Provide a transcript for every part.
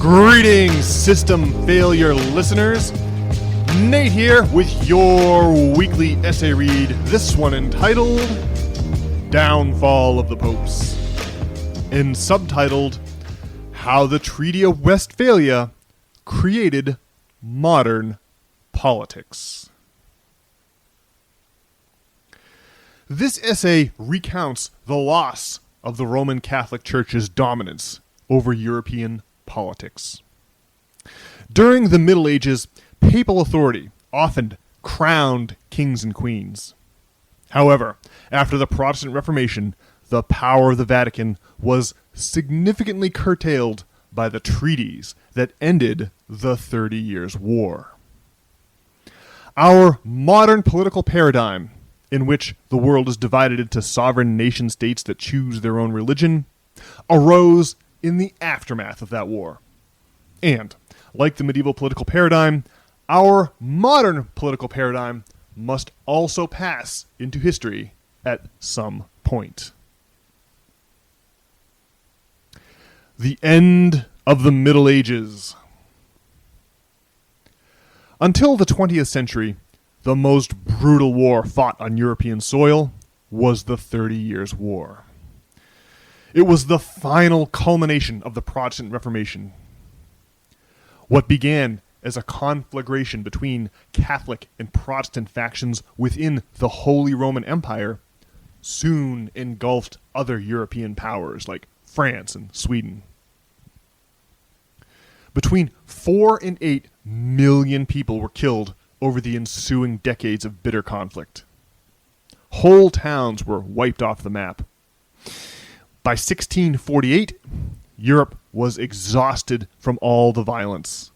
Greetings, System Failure listeners. Nate here with your weekly essay read, this one entitled Downfall of the Popes, and subtitled How the Treaty of Westphalia Created Modern Politics. This essay recounts the loss of the Roman Catholic Church's dominance over European politics. During the Middle Ages, papal authority often crowned kings and queens. However, after the Protestant Reformation, the power of the Vatican was significantly curtailed by the treaties that ended the 30 Years' War. Our modern political paradigm, in which the world is divided into sovereign nation-states that choose their own religion, arose in the aftermath of that war. And, like the medieval political paradigm, our modern political paradigm must also pass into history at some point. The end of the Middle Ages. Until the 20th century, the most brutal war fought on European soil was the 30 Years' War. It was the final culmination of the Protestant Reformation. What began as a conflagration between Catholic and Protestant factions within the Holy Roman Empire soon engulfed other European powers like France and Sweden. Between 4 and 8 million people were killed over the ensuing decades of bitter conflict. Whole towns were wiped off the map. By 1648, Europe was exhausted from all the violence.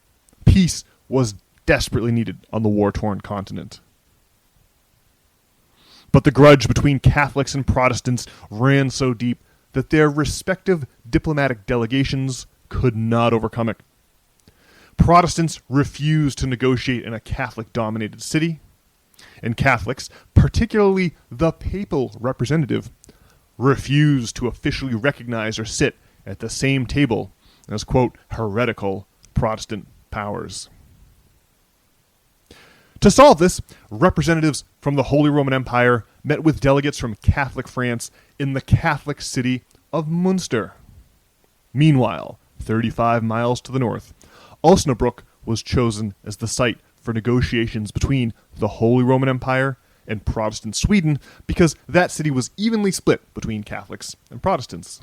Peace was desperately needed on the war-torn continent. But the grudge between Catholics and Protestants ran so deep that their respective diplomatic delegations could not overcome it. Protestants refused to negotiate in a Catholic-dominated city, and Catholics, particularly the papal representative, refused to officially recognize or sit at the same table as, quote, heretical Protestant powers. To solve this, representatives from the Holy Roman Empire met with delegates from Catholic France in the Catholic city of Munster. Meanwhile, 35 miles to the north, Osnabrück was chosen as the site for negotiations between the Holy Roman Empire and Protestant Sweden because that city was evenly split between Catholics and Protestants.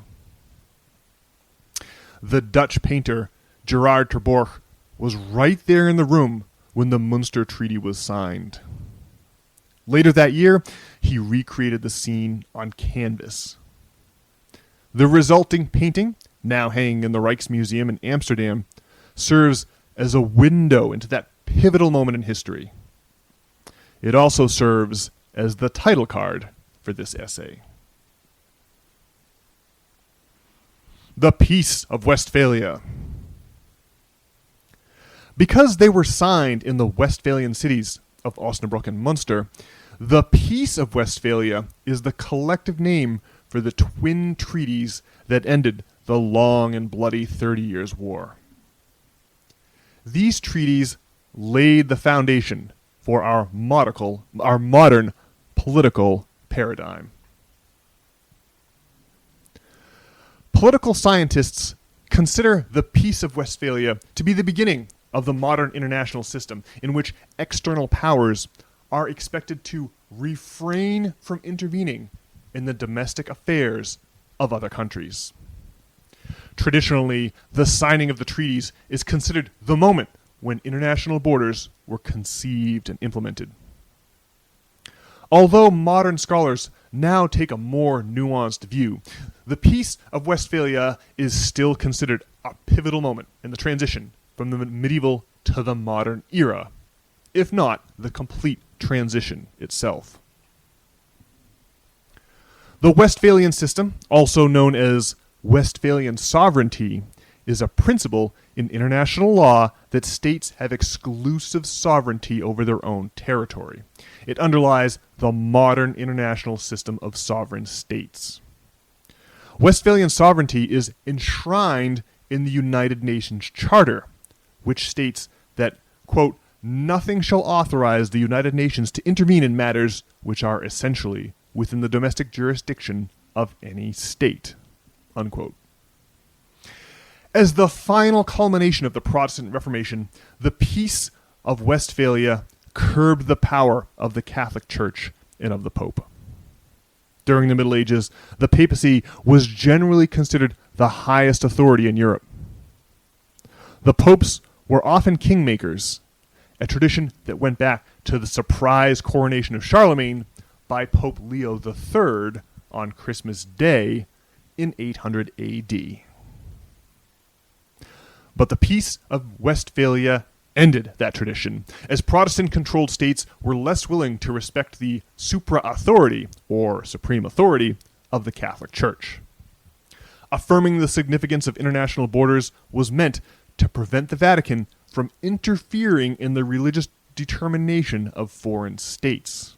The Dutch painter Gerard ter Borch was right there in the room when the Munster Treaty was signed. Later that year, he recreated the scene on canvas. The resulting painting, now hanging in the Rijksmuseum in Amsterdam, serves as a window into that pivotal moment in history. It also serves as the title card for this essay. The Peace of Westphalia. Because they were signed in the Westphalian cities of Osnabrück and Munster, the Peace of Westphalia is the collective name for the twin treaties that ended the long and bloody 30 Years' War. These treaties laid the foundation for our modern political paradigm. Political scientists consider the Peace of Westphalia to be the beginning of the modern international system in which external powers are expected to refrain from intervening in the domestic affairs of other countries. Traditionally, the signing of the treaties is considered the moment when international borders were conceived and implemented. Although modern scholars now take a more nuanced view, the Peace of Westphalia is still considered a pivotal moment in the transition from the medieval to the modern era, if not the complete transition itself. The Westphalian system, also known as Westphalian sovereignty, is a principle in international law that states have exclusive sovereignty over their own territory. It underlies the modern international system of sovereign states. Westphalian sovereignty is enshrined in the United Nations Charter, which states that, quote, nothing shall authorize the United Nations to intervene in matters which are essentially within the domestic jurisdiction of any state, unquote. As the final culmination of the Protestant Reformation, the Peace of Westphalia curbed the power of the Catholic Church and of the Pope. During the Middle Ages, the papacy was generally considered the highest authority in Europe. The popes were often kingmakers, a tradition that went back to the surprise coronation of Charlemagne by Pope Leo III on Christmas Day in 800 AD. But the Peace of Westphalia ended that tradition, as Protestant-controlled states were less willing to respect the supra-authority, or supreme authority, of the Catholic Church. Affirming the significance of international borders was meant to prevent the Vatican from interfering in the religious determination of foreign states.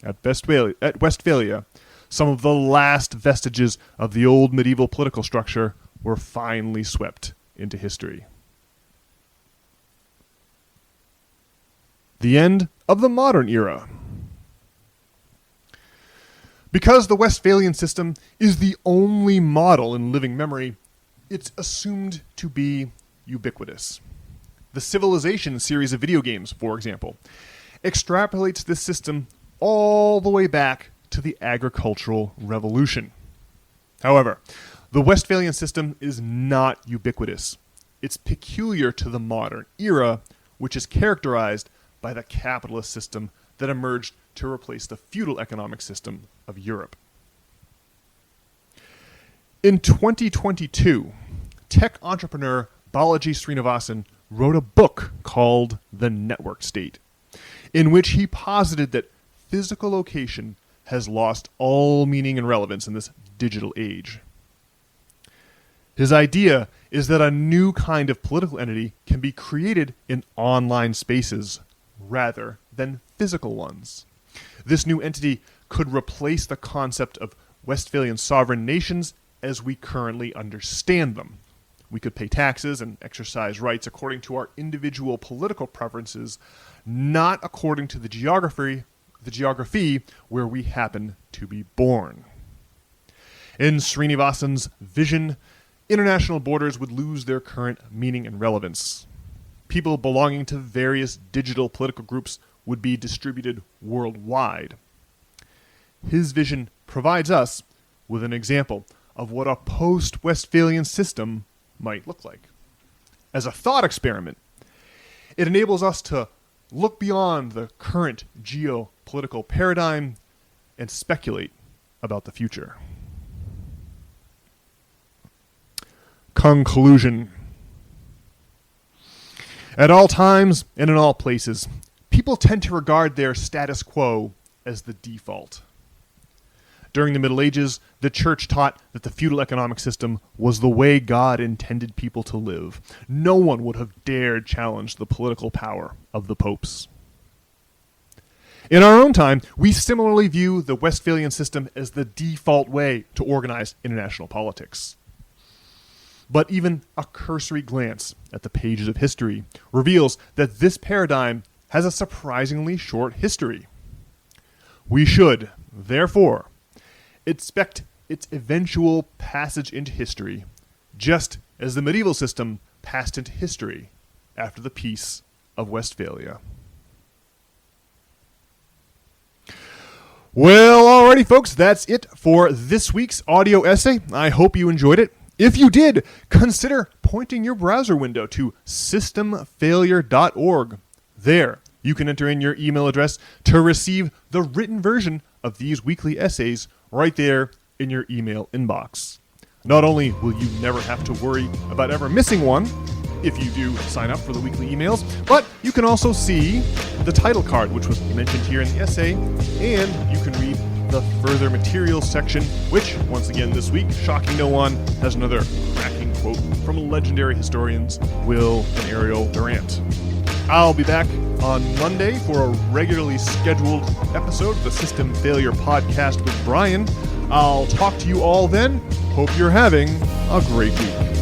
At Westphalia, some of the last vestiges of the old medieval political structure were finally swept into history. The end of the modern era. Because the Westphalian system is the only model in living memory, it's assumed to be ubiquitous. The Civilization series of video games, for example, extrapolates this system all the way back to the agricultural revolution. However, the Westphalian system is not ubiquitous. It's peculiar to the modern era, which is characterized by the capitalist system that emerged to replace the feudal economic system of Europe. In 2022, tech entrepreneur Balaji Srinivasan wrote a book called The Network State, in which he posited that physical location has lost all meaning and relevance in this digital age. His idea is that a new kind of political entity can be created in online spaces rather than physical ones. This new entity could replace the concept of Westphalian sovereign nations as we currently understand them. We could pay taxes and exercise rights according to our individual political preferences, not according to the geography where we happen to be born. In Srinivasan's vision, international borders would lose their current meaning and relevance. People belonging to various digital political groups would be distributed worldwide. His vision provides us with an example of what a post-Westphalian system might look like. As a thought experiment, it enables us to look beyond the current geopolitical paradigm and speculate about the future. Conclusion. At all times and in all places, people tend to regard their status quo as the default. During the Middle Ages, the Church taught that the feudal economic system was the way God intended people to live. No one would have dared challenge the political power of the popes. In our own time, we similarly view the Westphalian system as the default way to organize international politics. But even a cursory glance at the pages of history reveals that this paradigm has a surprisingly short history. We should, therefore, expect its eventual passage into history, just as the medieval system passed into history after the Peace of Westphalia. Well, alrighty, folks, that's it for this week's audio essay. I hope you enjoyed it. If you did, consider pointing your browser window to systemfailure.org. There, you can enter in your email address to receive the written version of these weekly essays right there in your email inbox. Not only will you never have to worry about ever missing one if you do sign up for the weekly emails, but you can also see the title card, which was mentioned here in the essay, and you can read the further materials section, which, once again this week, shocking no one, has another cracking quote from legendary historians Will and Ariel Durant. I'll be back on Monday for a regularly scheduled episode of the System Failure Podcast with Brian. I'll talk to you all then. Hope you're having a great week.